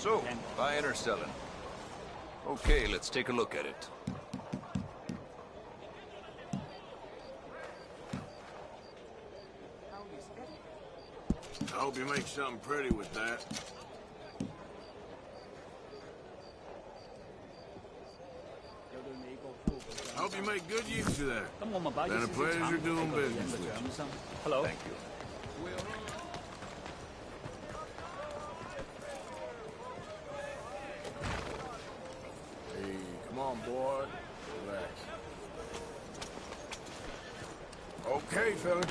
So, buying or selling? Okay, let's take a look at it. I hope you make something pretty with that. I hope you make good use of that. Been a pleasure doing business with you. Hello. Thank you. Hey, come on, boy. Relax. Okay, fella.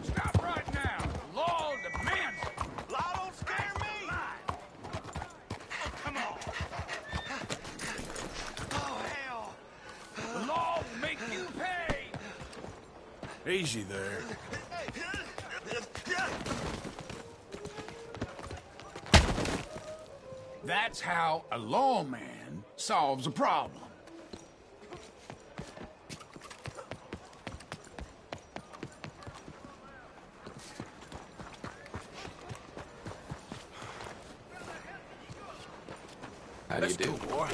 Stop right now! The law demands it! Law don't scare me! Oh, come on! Oh, hell! The law will make you pay! Easy there. That's how a lawman solves a problem. How do you do? Cool, boy.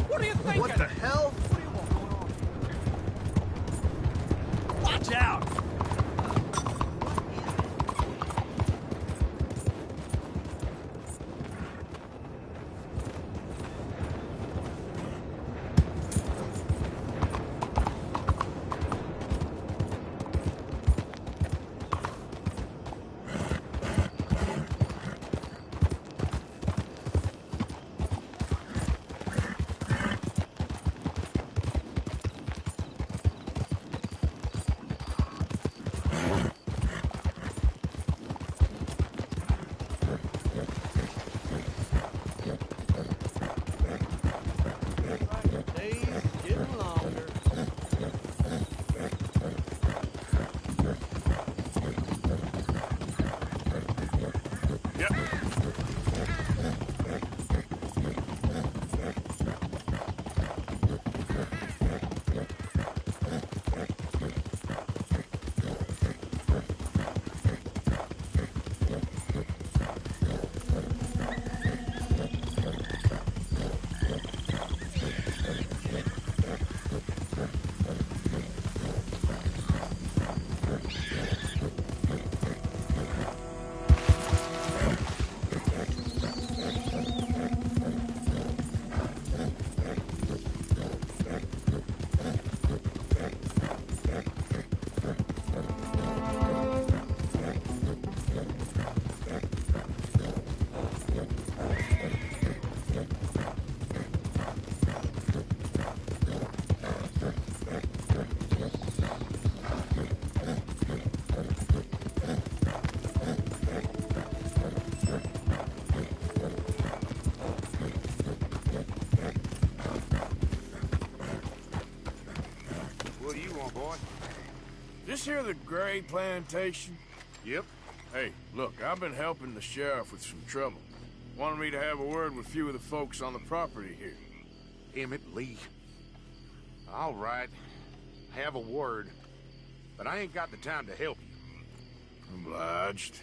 What do you think? What the hell? Watch out! Days getting longer. Yep. What do you want, boy? This here the Gray Plantation? Yep. Hey, look, I've been helping the sheriff with some trouble. Wanted me to have a word with a few of the folks on the property here. Emmett Lee. All right. Have a word. But I ain't got the time to help you. Obliged.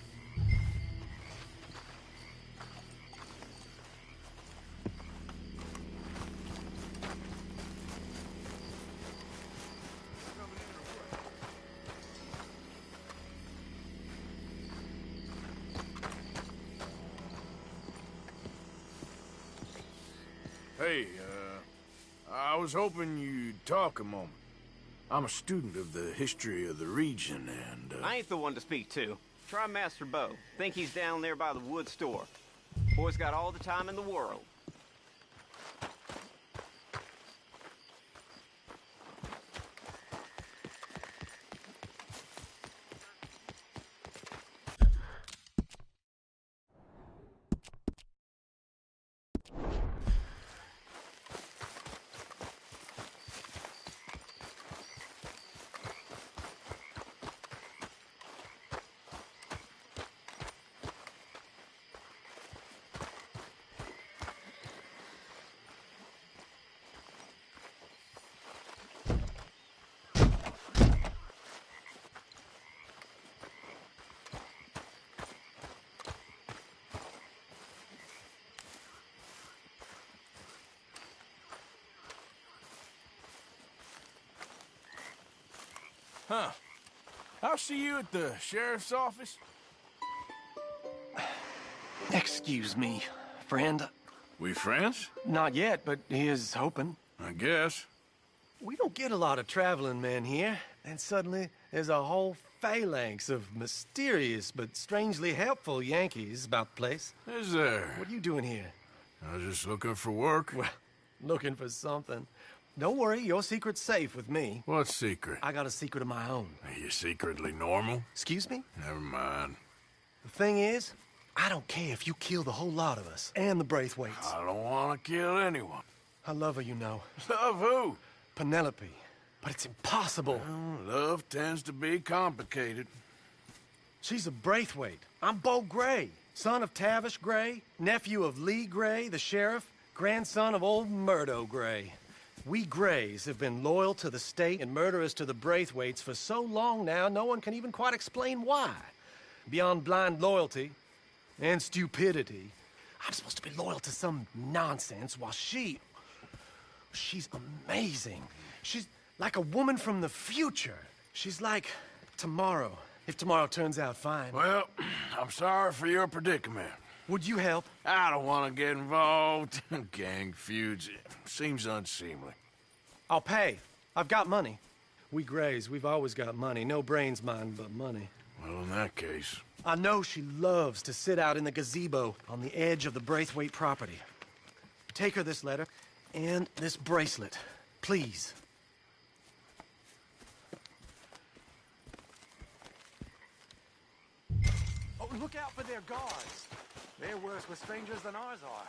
Hey, I was hoping you'd talk a moment. I'm a student of the history of the region, and, I ain't the one to speak to. Try Master Bo. Think he's down there by the wood store. Boy's got all the time in the world. Huh. I'll see you at the sheriff's office. Excuse me, friend. We friends? Not yet, but here's hoping. I guess. We don't get a lot of traveling men here, and suddenly there's a whole phalanx of mysterious but strangely helpful Yankees about the place. Is there? What are you doing here? I was just looking for work. Well, looking for something. Don't worry, your secret's safe with me. What secret? I got a secret of my own. Are you secretly normal? Excuse me? Never mind. The thing is, I don't care if you kill the whole lot of us and the Braithwaites. I don't want to kill anyone. I love her, you know. Love who? Penelope. But it's impossible. Well, love tends to be complicated. She's a Braithwaite. I'm Beau Gray, son of Tavish Gray, nephew of Lee Gray, the sheriff, grandson of old Murdo Gray. We Grays have been loyal to the state and murderous to the Braithwaites for so long now, no one can even quite explain why. Beyond blind loyalty and stupidity, I'm supposed to be loyal to some nonsense while she's amazing. She's like a woman from the future. She's like tomorrow, if tomorrow turns out fine. Well, I'm sorry for your predicament. Would you help? I don't want to get involved in gang feuds. It seems unseemly. I'll pay. I've got money. We Grays, we've always got money. No brains, mind, but money. Well, in that case... I know she loves to sit out in the gazebo on the edge of the Braithwaite property. Take her this letter and this bracelet, please. Oh, look out for their guards. They're worse with strangers than ours are.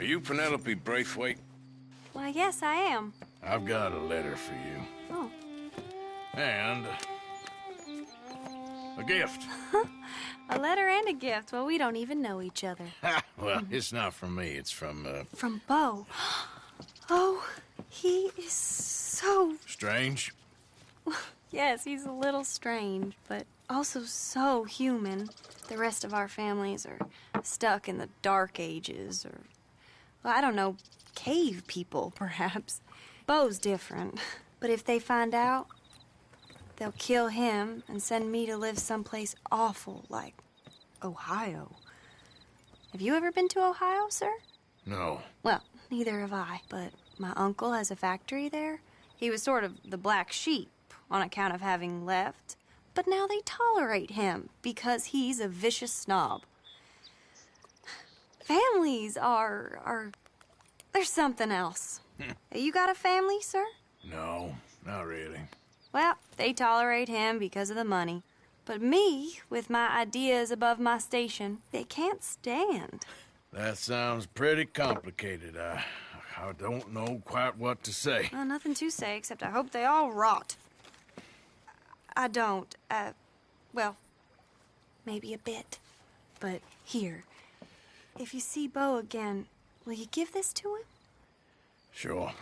Are you Penelope Braithwaite? Why, yes, I am. I've got a letter for you. Oh. And a gift. A letter and a gift. Well, we don't even know each other. Well, it's not from me. It's from, From Beau. Oh, he is so... Strange. Yes, he's a little strange, but also so human. The rest of our families are stuck in the Dark Ages, or, well, I don't know, cave people, perhaps. Beau's different. But if they find out, they'll kill him and send me to live someplace awful like Ohio. Have you ever been to Ohio, sir? No. Well, neither have I, but my uncle has a factory there. He was sort of the black sheep on account of having left, but now they tolerate him because he's a vicious snob. Families are there's something else. You got a family, sir? No, not really. Well, they tolerate him because of the money. But me, with my ideas above my station, they can't stand. That sounds pretty complicated. I don't know quite what to say. Well, nothing to say, except I hope they all rot. I don't, well, maybe a bit. But here, if you see Beau again, will you give this to him? Sure.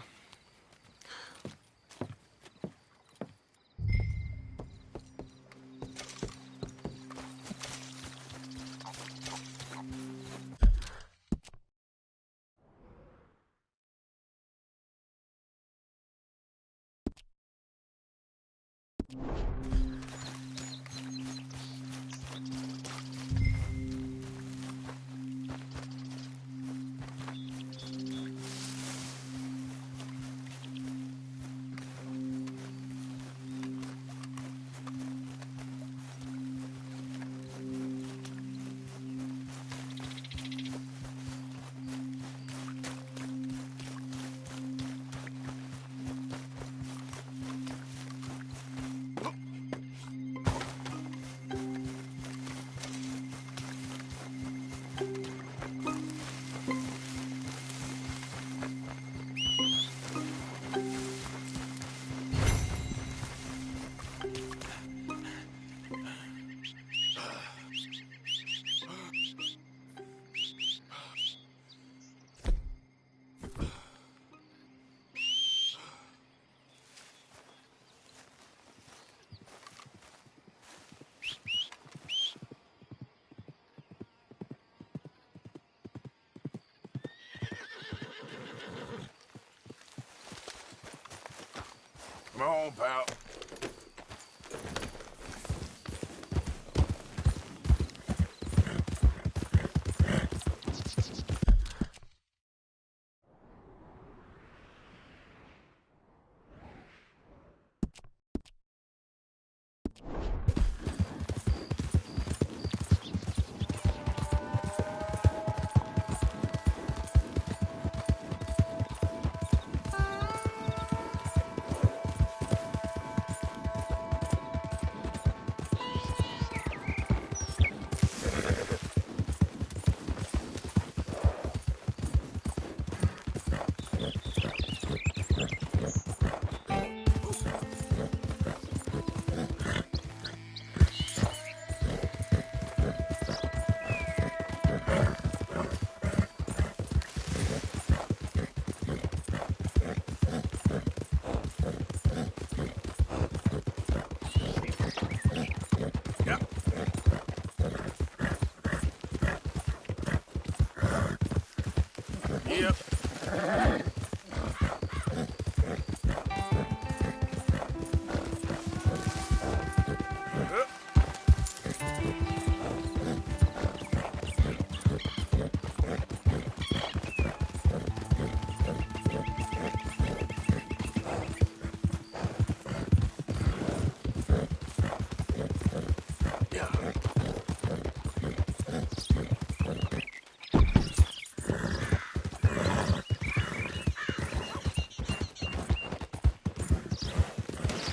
Come on, pal.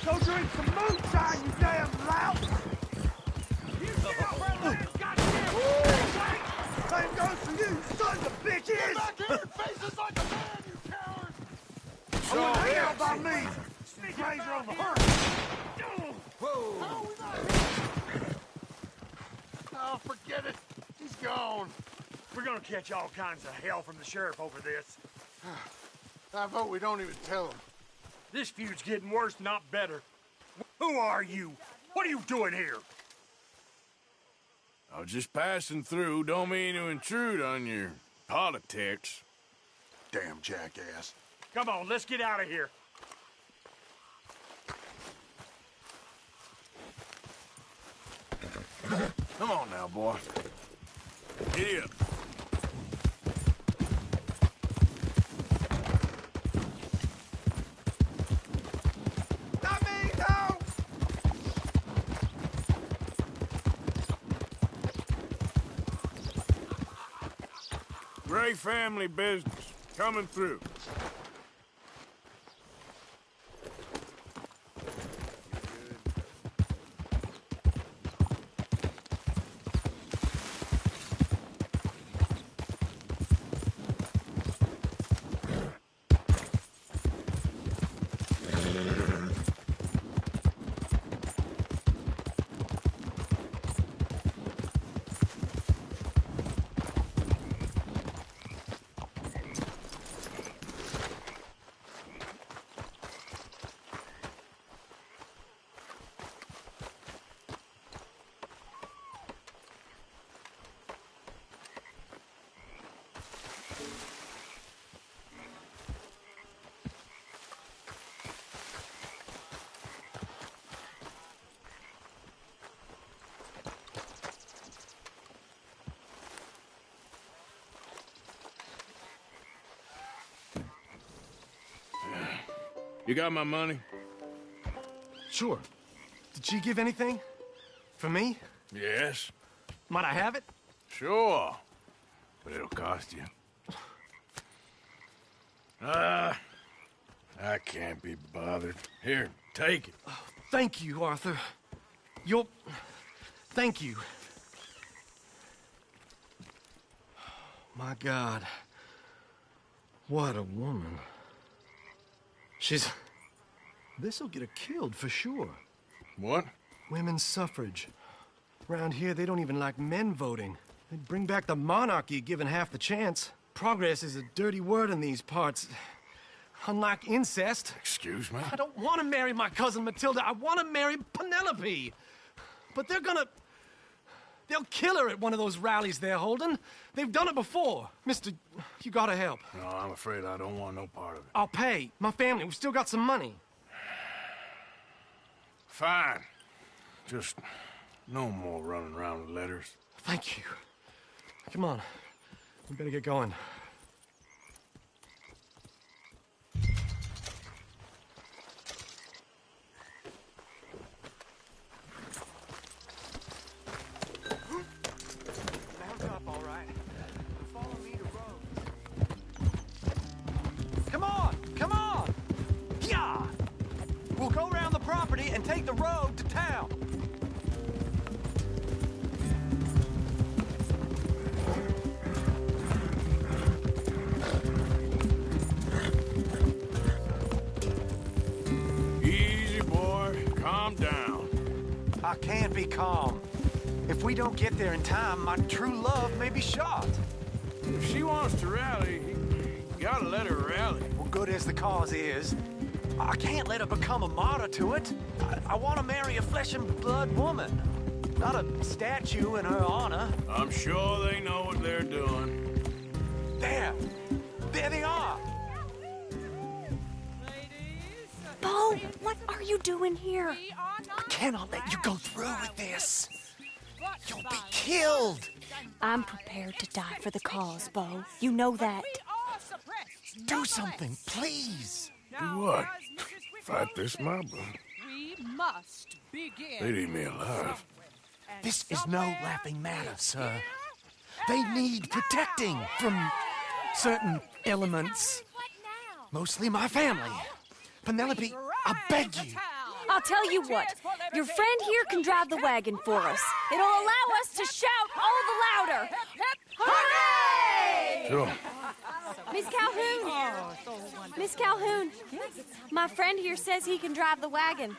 Go drink some moonshine, you damn lout! You get out where the goddamn same goes for you! You sons of bitches! Get back here and face us like a man, you coward! So, hang out by me. Razor on the heart. Whoa! Oh, forget it. He's gone. We're gonna catch all kinds of hell from the sheriff over this. I vote we don't even tell him. This feud's getting worse, not better. Who are you? What are you doing here? I was just passing through. Don't mean to intrude on your politics. Damn jackass. Come on, let's get out of here. Come on now, boy. Giddy up. Not me, no! Gray family business. Coming through. You got my money? Sure. Did she give anything? For me? Yes. Might I have it? Sure. But it'll cost you. I can't be bothered. Here, take it. Thank you, Arthur. You'll... Thank you. My God. What a woman. She's... This'll get her killed for sure. What? Women's suffrage. Around here, they don't even like men voting. They'd bring back the monarchy given half the chance. Progress is a dirty word in these parts. Unlike incest. Excuse me? I don't want to marry my cousin Matilda. I want to marry Penelope. But they're gonna... They'll kill her at one of those rallies they're holding. They've done it before. Mister, you gotta help. No, I'm afraid I don't want no part of it. I'll pay. My family, we've still got some money. Fine. Just no more running around with letters. Thank you. Come on. We better get going. Mount up, all right. Follow me to road. Come on! Come on! Yeah! We'll go around the property and take the road to town. Easy, boy. Calm down. I can't be calm. If we don't get there in time, my true love may be shot. If she wants to rally, you gotta let her rally. Well, good as the cause is, I can't let her become a martyr to it. I want to marry a flesh and blood woman, not a statue in her honor. I'm sure they know what they're doing. There they are. Bo, what are you doing here? I cannot let you go through with this. You'll be killed. I'm prepared to die for the cause, Bo. You know that. Do something, please. Do what? Fight this mob? We must begin. They'd eat me alive. This is no laughing matter, sir. They need protecting from certain elements. Mostly my family. Penelope, I beg you. I'll tell you what. Your friend here can drive the wagon for us. It'll allow us to shout all the louder. Hooray! Sure. Miss Calhoun! Miss Calhoun! My friend here says he can drive the wagon.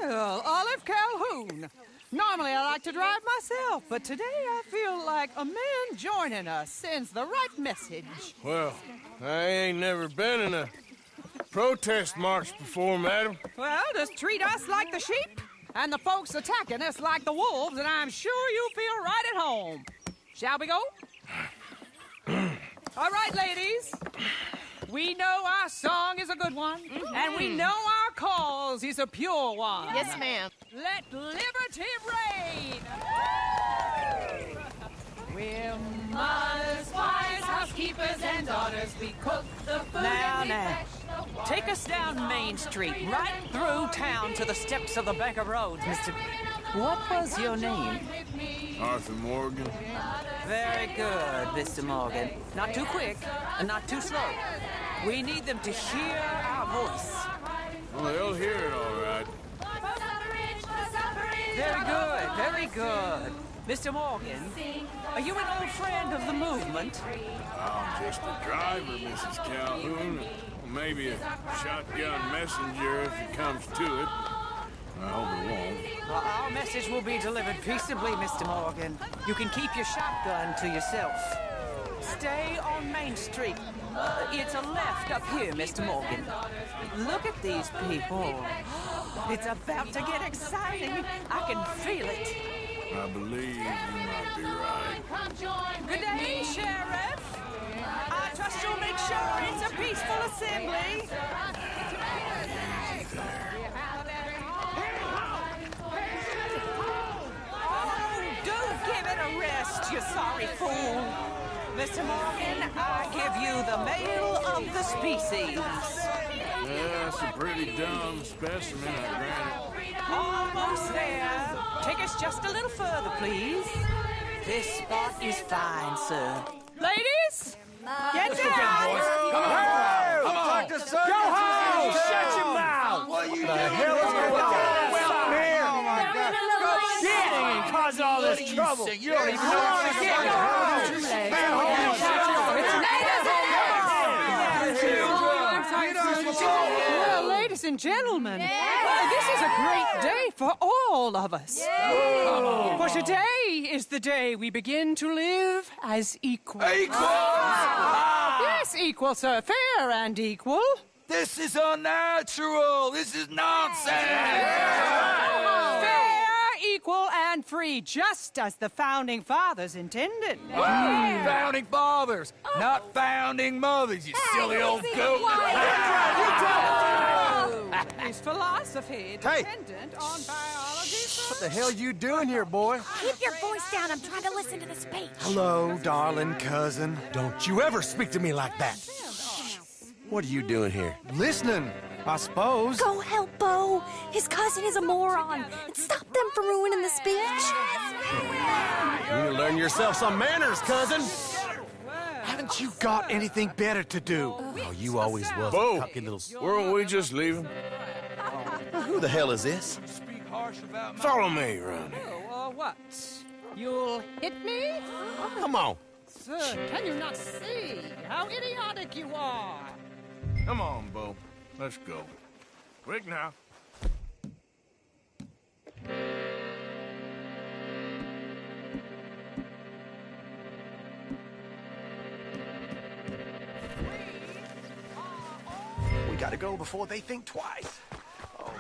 Well, Olive Calhoun. Normally I like to drive myself, but today I feel like a man joining us sends the right message. Well, I ain't never been in a protest march before, madam. Well, just treat us like the sheep, and the folks attacking us like the wolves, and I'm sure you'll feel right at home. Shall we go? All right, ladies. We know our song is a good one, and we know our cause is a pure one. Yes, ma'am. Let liberty reign! We're mothers, wives, housekeepers, and daughters. We cook the food Now. Take us down Main Street, right through town to the steps of the Bank of Rhodes, Mr. What was your name? Arthur Morgan. Very good, Mr. Morgan. Not too quick and not too slow. We need them to hear our voice. Well, they'll hear it all right. Very good, very good. Mr. Morgan, are you an old friend of the movement? I'm just a driver, Mrs. Calhoun. Maybe a shotgun messenger if it comes to it. I hope it won't. Well, our message will be delivered peaceably, Mr. Morgan. You can keep your shotgun to yourself. Stay on Main Street. It's a left up here, Mr. Morgan. Look at these people. It's about to get exciting. I can feel it. I believe you might be right. Good day, Sheriff. I trust you'll make sure it's a peaceful assembly. Oh, do give it a rest, you sorry fool. Mr. Morgan, I give you the male of the species. Yeah, that's a pretty dumb specimen, I grant it. Almost there. Take us just a little further, please. This spot is fine, sir. Ladies, get down! Come on! Go home! Shut your mouth! What you the hell is going on? Well, here! Oh, my God. Go shitting and causing all this trouble. You don't even know what to get. Well, ladies and gentlemen, this is a great day for all of us. For today is the day we begin to live as equals. Yes, equal, sir. Fair and equal. This is unnatural. This is nonsense. Fair, equal, and free, just as the Founding Fathers intended. Founding fathers, not founding mothers, you silly old goat. Is philosophy dependent on biology, sir? What the hell you doing here, boy? Keep your voice down. I'm trying to listen to the speech. Hello, darling cousin. Don't you ever speak to me like that. What are you doing here? Listening, I suppose. Go help Bo. His cousin is a moron. And stop them from ruining the speech. You need to learn yourself some manners, cousin. Haven't you got anything better to do? Oh, you always was Bo, a cocky little... weren't we just leaving? Who the hell is this? Follow me, Ronnie. What? You'll hit me? Come on. Sir, can you not see how idiotic you are? Come on, Bo. Let's go. Quick now. We gotta go before they think twice. Oh, Lord.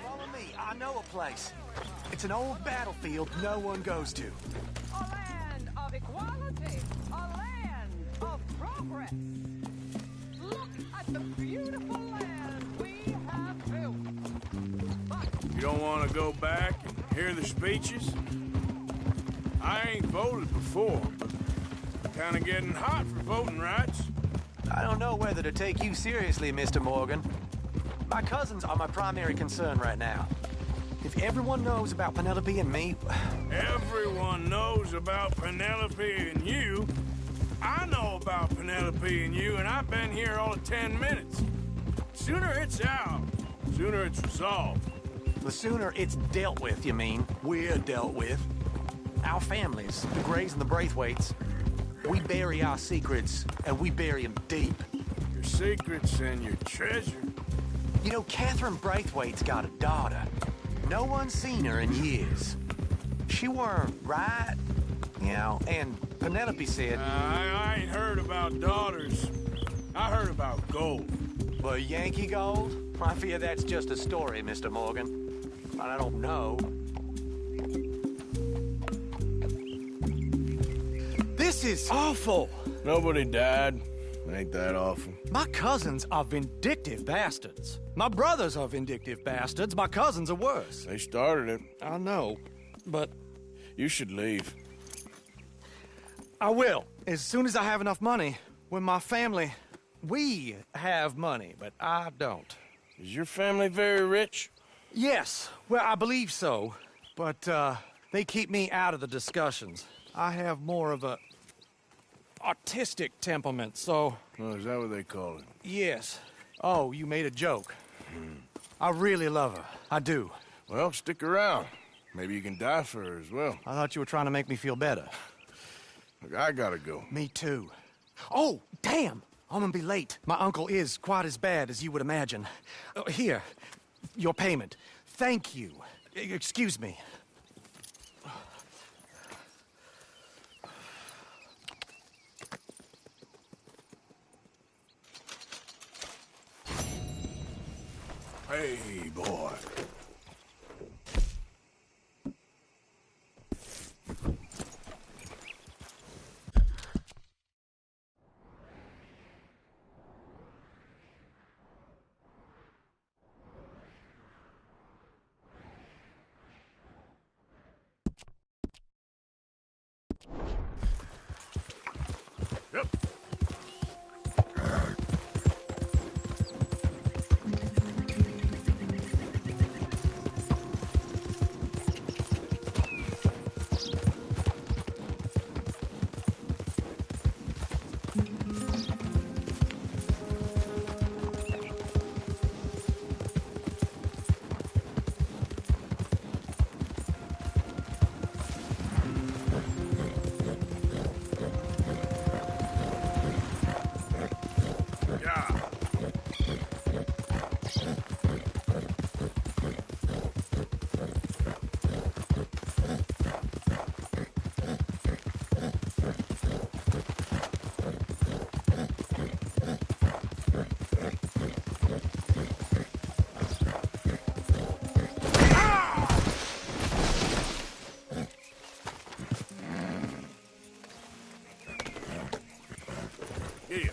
Follow me. I know a place. It's an old battlefield no one goes to. A land of equality, a land of progress. Look at the beautiful land we have built. You don't want to go back and hear the speeches? I ain't voted before, but kind of getting hot for voting rights. I don't know whether to take you seriously, Mr. Morgan. My cousins are my primary concern right now. If everyone knows about Penelope and me... Everyone knows about Penelope and you. I know about Penelope and you, and I've been here all of 10 minutes. Sooner it's out, sooner it's resolved. The sooner it's dealt with, you mean? We're dealt with. Our families, the Grays and the Braithwaites, We bury our secrets, and we bury them deep. Your secrets and your treasure. You know, Catherine Braithwaite's got a daughter. No one's seen her in years. She weren't right, you know, and Penelope said... I ain't heard about daughters. I heard about gold. Well, Yankee gold? I fear that's just a story, Mr. Morgan. But I don't know. This is awful. Nobody died. Ain't that awful? My cousins are vindictive bastards. My brothers are vindictive bastards. My cousins are worse. They started it. I know, but You should leave. I will. As soon as I have enough money. When my family... We have money, but I don't. Is your family very rich? Yes. Well, I believe so. But, they keep me out of the discussions. I have more of a... artistic temperament, so... Oh, is that what they call it? Yes. Oh, you made a joke. I really love her. I do. Well, stick around. Maybe you can die for her as well. I thought you were trying to make me feel better. Look, I gotta go. Me too. Oh, damn! I'm gonna be late. My uncle is quite as bad as you would imagine. Here, your payment. Thank you. Excuse me. Hey, boy. Yep. Here.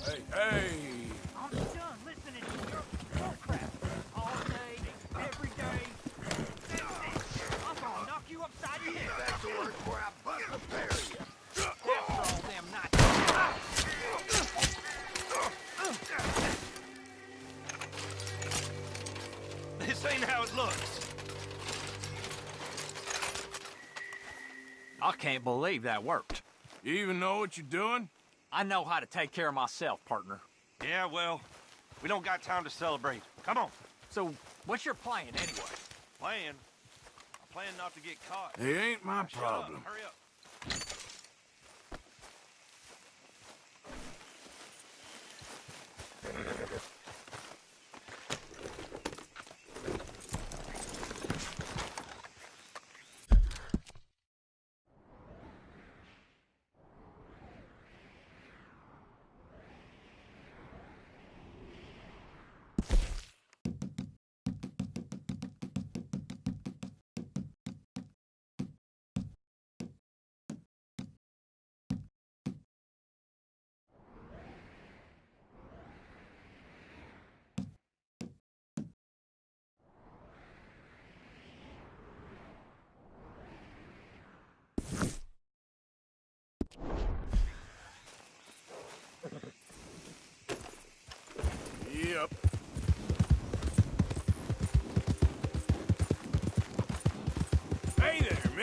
Hey, hey! I'm done listening to your bullcrap all day, every day. I'm gonna knock you upside your head. That's the word where I bust the bury you. That's for all them not. This ain't how it looks. I can't believe that worked. You even know what you're doing? I know how to take care of myself, partner. Yeah, well, we don't got time to celebrate. Come on. So, what's your plan anyway? Plan? I plan not to get caught. It ain't my Shut up. problem. Hurry up.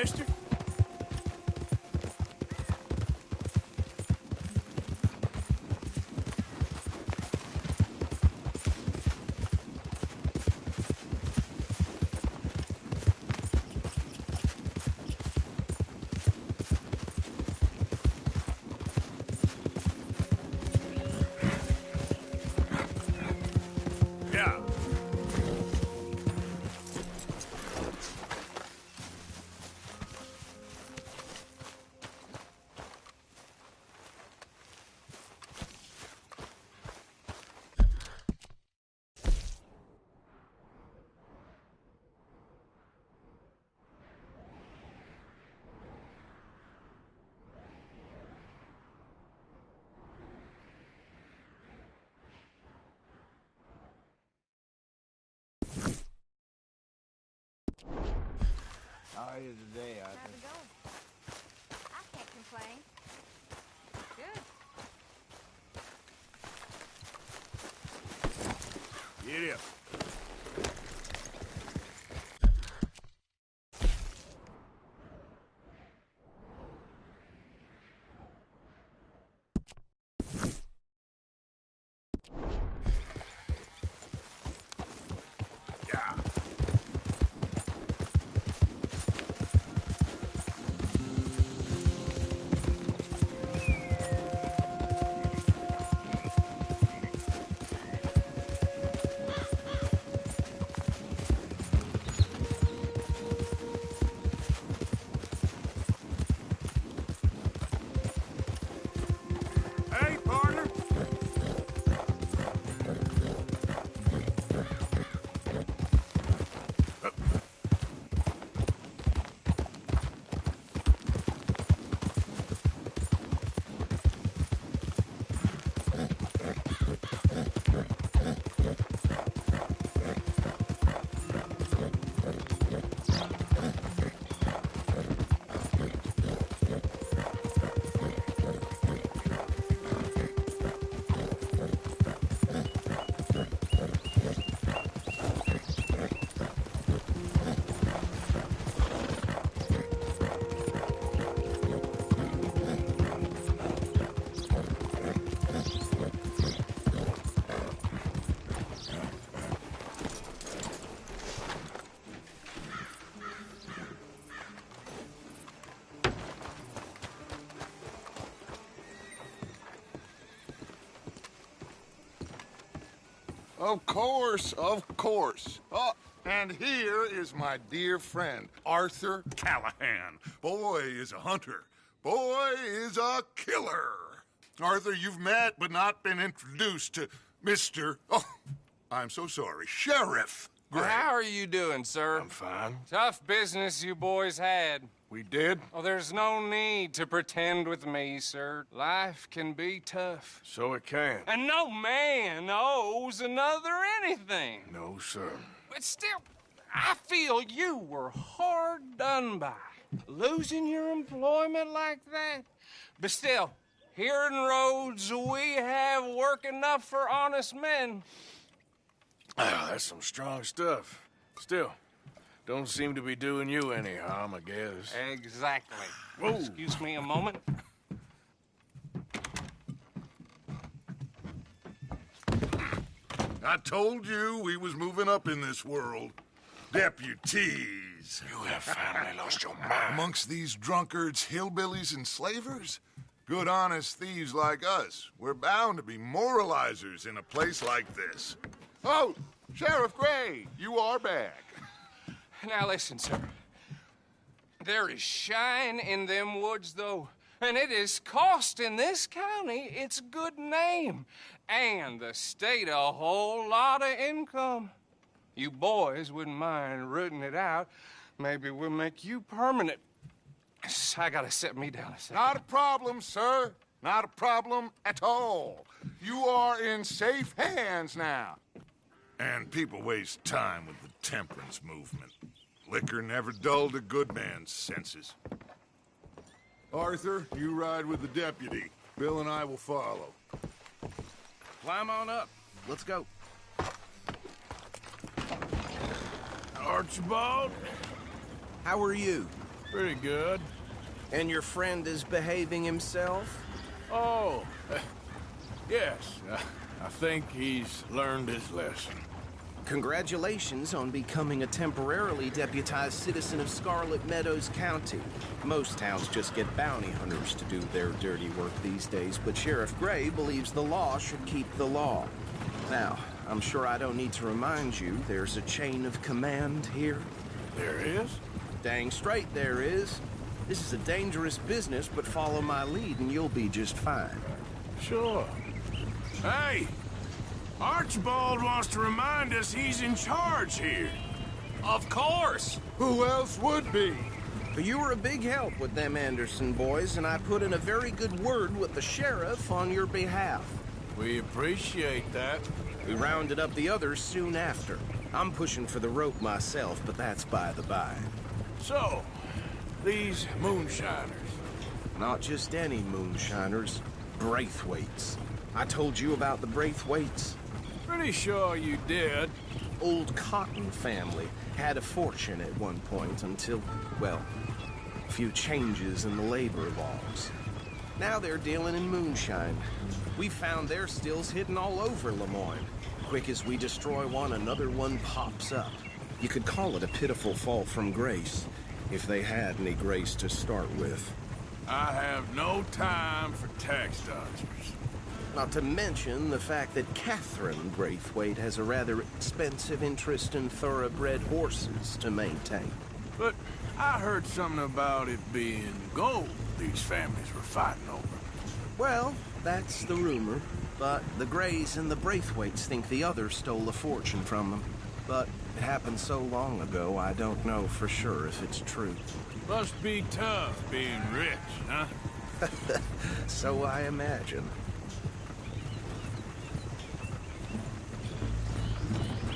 mister. Yeah. How are you today, Arthur? How's it going? I can't complain. Good. Get up. Yeah. Hey, partner. Of course, of course. Oh, and here is my dear friend, Arthur Callahan. Boy is a hunter. Boy is a killer. Arthur, you've met but not been introduced to Mr. Oh, I'm so sorry, Sheriff Gray. How are you doing, sir? I'm fine. Tough business you boys had. We did? Oh, there's no need to pretend with me, sir. Life can be tough. So it can. And no man owes another anything. No, sir. But still, I feel you were hard done by. Losing your employment like that. But still, here in Rhodes, we have work enough for honest men. Ah, that's some strong stuff. Still, don't seem to be doing you any harm, I guess. Exactly. Whoa. Excuse me a moment. I told you we was moving up in this world. Deputies. You have finally lost your mind. Amongst these drunkards, hillbillies, and slavers? Good, honest thieves like us. We're bound to be moralizers in a place like this. Oh, Sheriff Gray, you are back. Now listen, sir. There is shine in them woods, though, and it is costing this county its good name and the state a whole lot of income. You boys wouldn't mind rooting it out. Maybe we'll make you permanent. I gotta set me down a second. Not a problem, sir. Not a problem at all. You are in safe hands now. And people waste time with the temperance movement. Liquor never dulled a good man's senses. Arthur, you ride with the deputy. Bill and I will follow. Climb on up. Let's go. Archibald, How are you? Pretty good. And your friend is behaving himself? Oh, yes. I think he's learned his lesson. Congratulations on becoming a temporarily deputized citizen of Scarlet Meadows County. Most towns just get bounty hunters to do their dirty work these days, but Sheriff Gray believes the law should keep the law. Now, I'm sure I don't need to remind you there's a chain of command here. There is? Dang straight there is. This is a dangerous business, but follow my lead and you'll be just fine. Sure. Hey! Archibald wants to remind us he's in charge here. Of course! Who else would be? But you were a big help with them Anderson boys, and I put in a very good word with the sheriff on your behalf. We appreciate that. We rounded up the others soon after. I'm pushing for the rope myself, but that's by the by. So, these moonshiners. Not just any moonshiners. Braithwaites. I told you about the Braithwaites? Pretty sure you did. Old Cotton family had a fortune at one point until, well, a few changes in the labor laws. Now they're dealing in moonshine. We found their stills hidden all over Lemoyne. Quick as we destroy one, another one pops up. You could call it a pitiful fall from grace, if they had any grace to start with. I have no time for tax dodgers. Not to mention the fact that Catherine Braithwaite has a rather expensive interest in thoroughbred horses to maintain. But I heard something about it being gold these families were fighting over. Well, that's the rumor. But the Grays and the Braithwaites think the others stole a fortune from them. But it happened so long ago, I don't know for sure if it's true. Must be tough being rich, huh? So I imagine.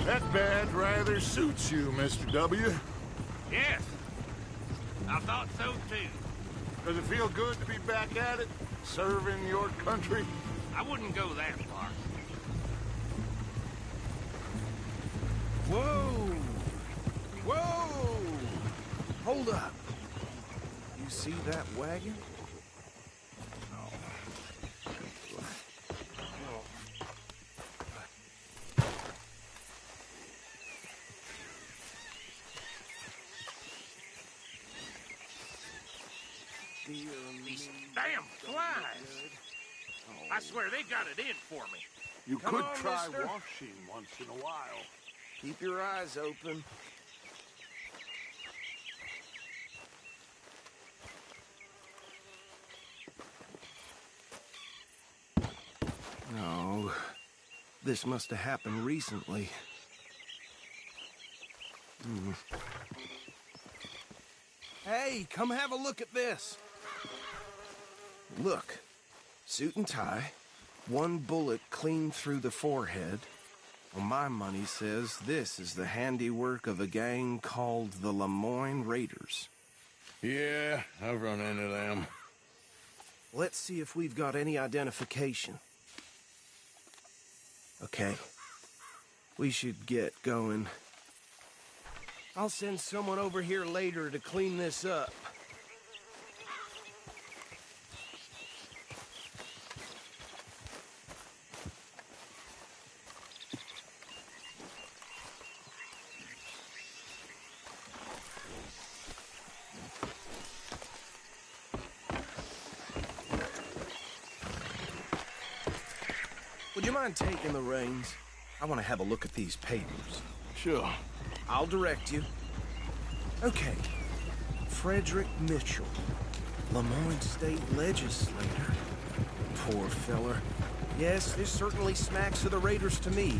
That badge rather suits you, Mr. W. Yes. I thought so, too. Does it feel good to be back at it, serving your country? I wouldn't go that far. Whoa! Whoa! Hold up. You see that wagon? These damn flies! I swear they got it in for me. You Come could on, try mister. washing once in a while. Keep your eyes open. No, this must have happened recently. Hey, come have a look at this. Look, suit and tie, one bullet clean through the forehead. Well, my money says this is the handiwork of a gang called the Lemoyne Raiders. Yeah, I've run into them. Let's see if we've got any identification. Okay. We should get going. I'll send someone over here later to clean this up. Would you mind taking the reins? I want to have a look at these papers. Sure. I'll direct you. Okay. Frederick Mitchell, Lemoyne State Legislator. Poor feller. Yes, this certainly smacks of the Raiders to me.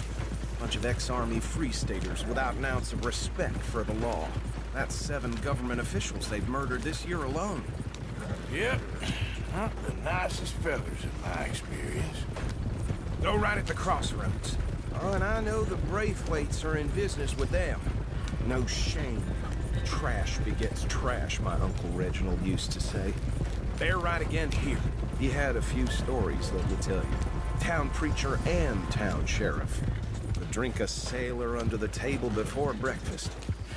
Bunch of ex-Army Free Staters without an ounce of respect for the law. That's 7 government officials they've murdered this year alone. Yep. Not the nicest fellas in my experience. Go right at the crossroads. Oh, and I know the Braithwaites are in business with them. No shame. Trash begets trash, my Uncle Reginald used to say. They're right again here. He had a few stories, let me tell you. Town preacher and town sheriff. Would drink a sailor under the table before breakfast.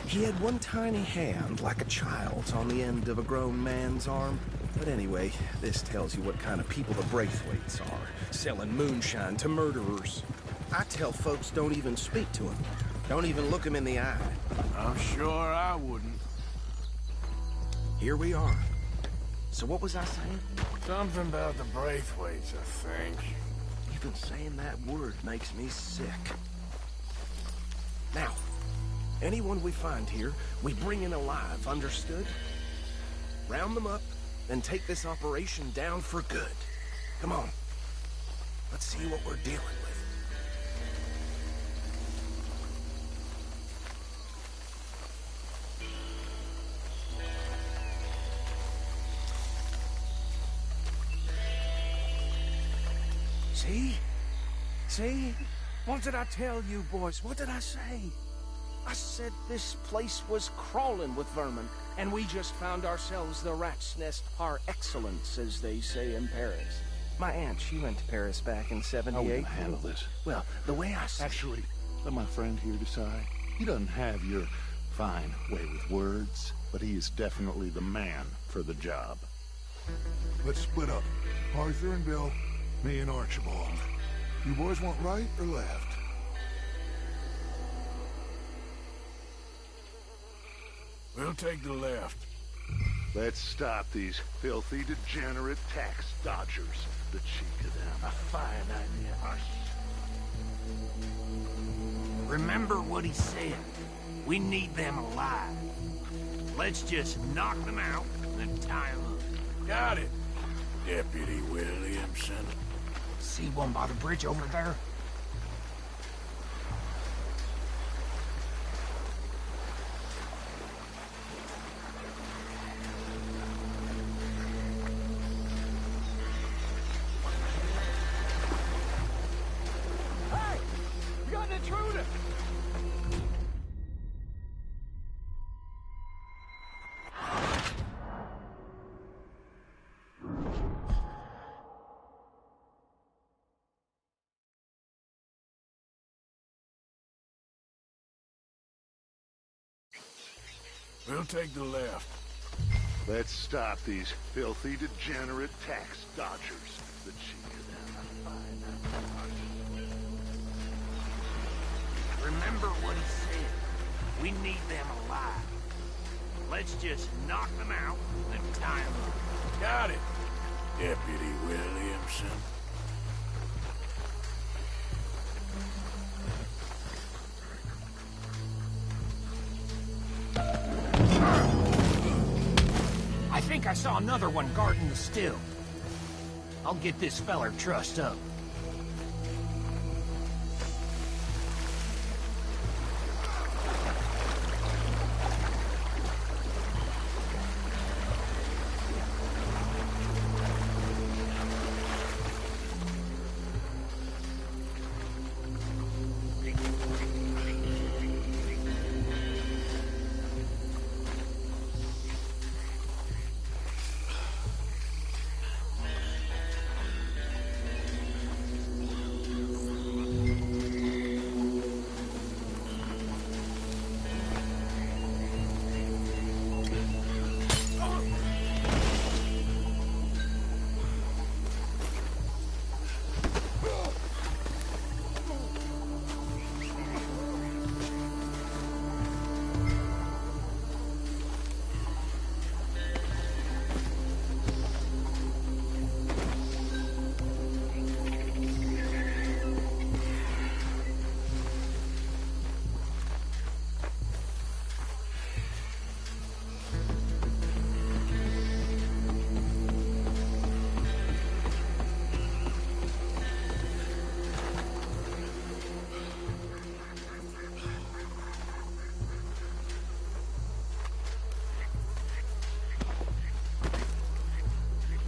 He had one tiny hand, like a child's, on the end of a grown man's arm. But anyway, this tells you what kind of people the Braithwaites are, selling moonshine to murderers. I tell folks don't even speak to him. Don't even look him in the eye. I'm sure I wouldn't. Here we are. So what was I saying? Something about the Braithwaites, I think. Even saying that word makes me sick. Now, anyone we find here, we bring in alive, understood? Round them up, and take this operation down for good. Come on. Let's see what we're dealing with. See? See? What did I tell you, boys? What did I say? I said this place was crawling with vermin, and we just found ourselves the rat's nest par excellence, as they say in Paris. My aunt, she went to Paris back in '78. How are we gonna handle this? Well, the way I see... Actually, let my friend here decide. He doesn't have your fine way with words, but he is definitely the man for the job. Let's split up. Arthur and Bill, me and Archibald. You boys want right or left? We'll take the left. Let's stop these filthy, degenerate tax dodgers. The cheek of them. A fine idea. Remember what he said. We need them alive. Let's just knock them out and tie them up. Got it, Deputy Williamson. See one by the bridge over there? Hey! We got an intruder! We'll take the left. Let's stop these filthy, degenerate tax dodgers. The cheek of them. Remember what he said. We need them alive. Let's just knock them out and tie them up. Got it, Deputy Williamson. I think I saw another one guarding the still. I'll get this feller trussed up.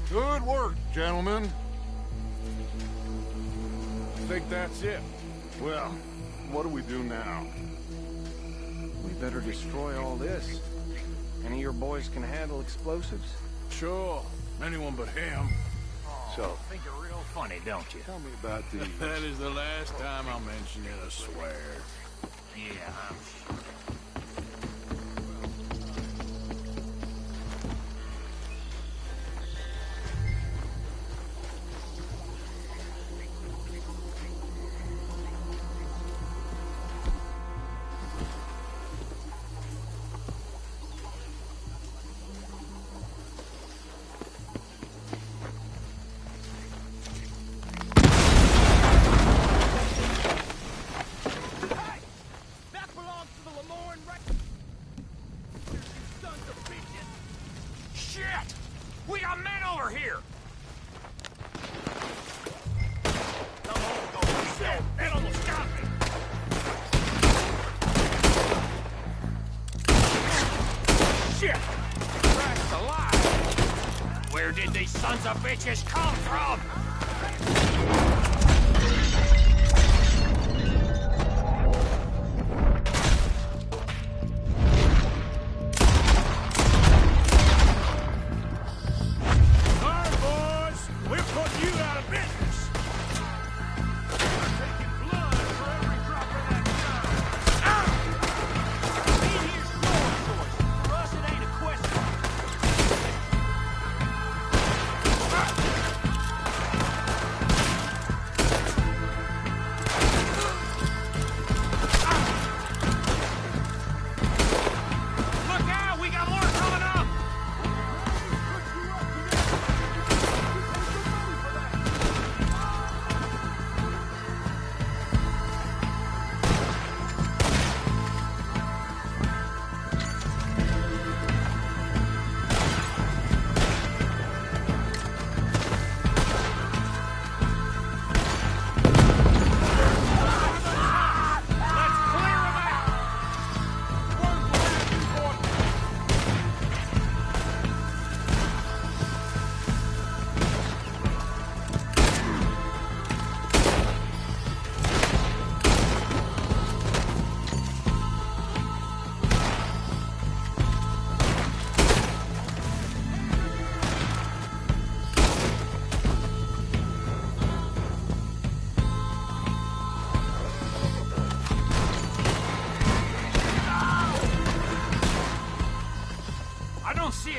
Good work, gentlemen. I think that's it. Well, what do we do now? We better destroy all this. Any of your boys can handle explosives? Sure. Anyone but him. So, Think you're real funny, don't you? tell me about these. That is the last time I'll mention it, I swear. Yeah, I'm over here! That almost got me! Shit! Christ alive! Where did these sons of bitches come from?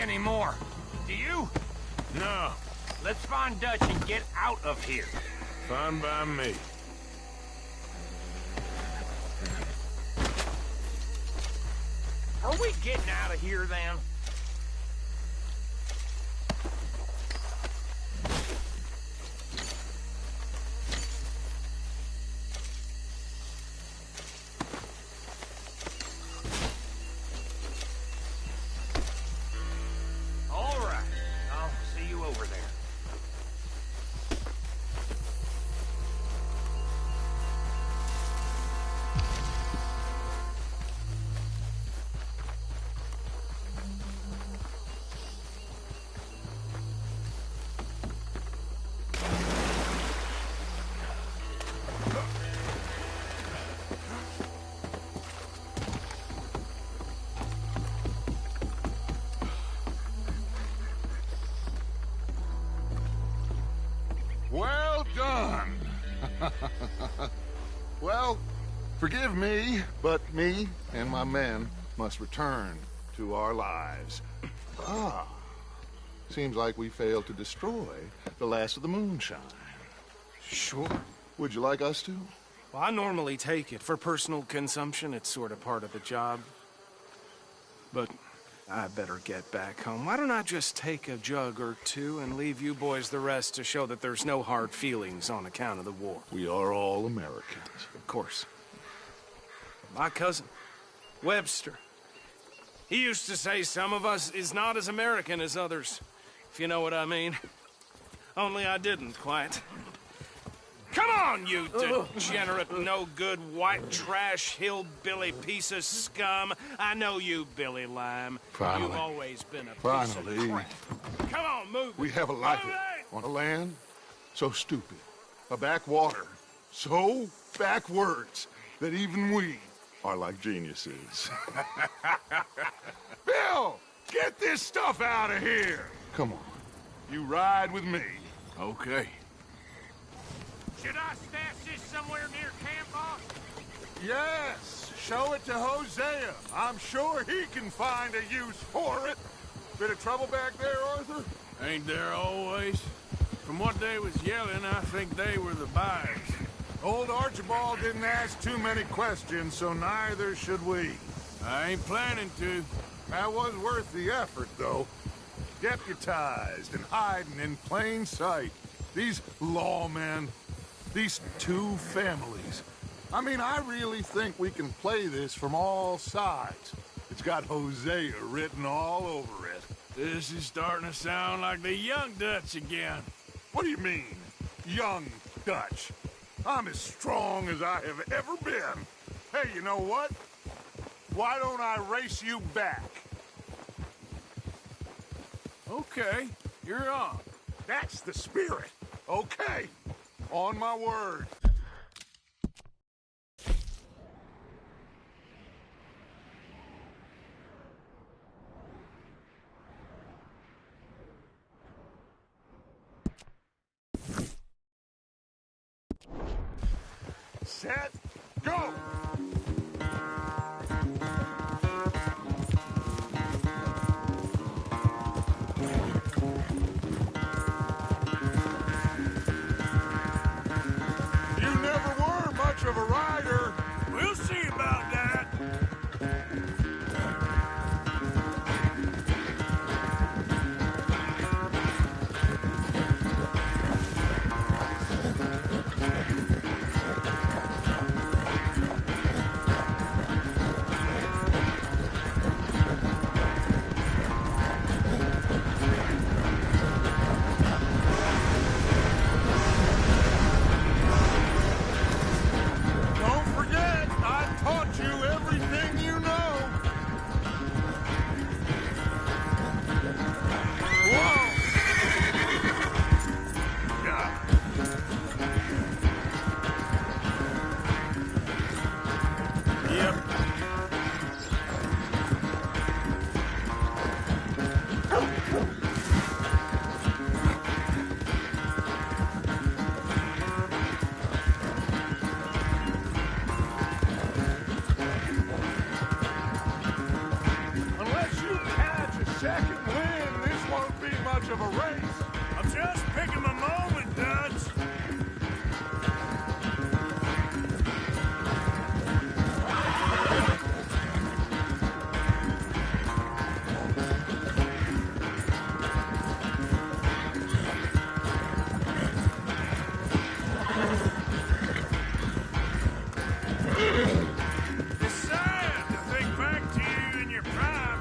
Anymore. Do you? No. Let's find Dutch and get out of here. Fine by me. Are we getting out of here then? Well done. Well, forgive me, but me and my men must return to our lives. Ah, seems like we failed to destroy the last of the moonshine. Sure. Would you like us to? Well, I normally take it. For personal consumption, it's sort of part of the job. But I better get back home. Why don't I just take a jug or two and leave you boys the rest to show that there's no hard feelings on account of the war? We are all Americans. Of course. My cousin, Webster, he used to say some of us is not as American as others, if you know what I mean. Only I didn't quite. Come on, you degenerate, no-good, white trash, hillbilly piece of scum. I know you, Billy Lime. Finally. You've always been a Finally. piece of crap. Come on, move. We have a life on a land so stupid, a backwater so backwards that even we are like geniuses. Bill, get this stuff out of here. Come on, you ride with me. Okay. Should I stash this somewhere near camp, boss? Yes, show it to Hosea. I'm sure he can find a use for it. Bit of trouble back there, Arthur? Ain't there always? From what they was yelling, I think they were the buyers. Old Archibald didn't ask too many questions, so neither should we. I ain't planning to. That was worth the effort, though. Deputized and hiding in plain sight. These lawmen, these two families. I mean, I really think we can play this from all sides. It's got Hosea written all over it. This is starting to sound like the young Dutch again. What do you mean, young Dutch? I'm as strong as I have ever been. Hey, you know what? Why don't I race you back? Okay, you're on. That's the spirit. Okay, on my word. Set, go! You never were much of a rider. We'll see about that. Don't forget, I taught you everything you know. Whoa! Yep. Unless you catch a second wind, this won't be much of a race. I'm just picking my moment, Dutch. It's sad to think back to you in your prime.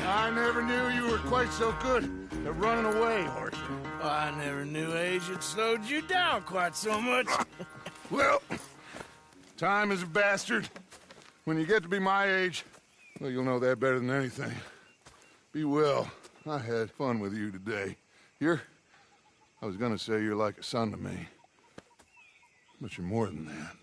I never knew you were quite so good at running away, Arthur. I never knew age had slowed you down quite so much. Well, time is a bastard. When you get to be my age, well, you'll know that better than anything. Be well. I had fun with you today. I was gonna say you're like a son to me. But you're more than that.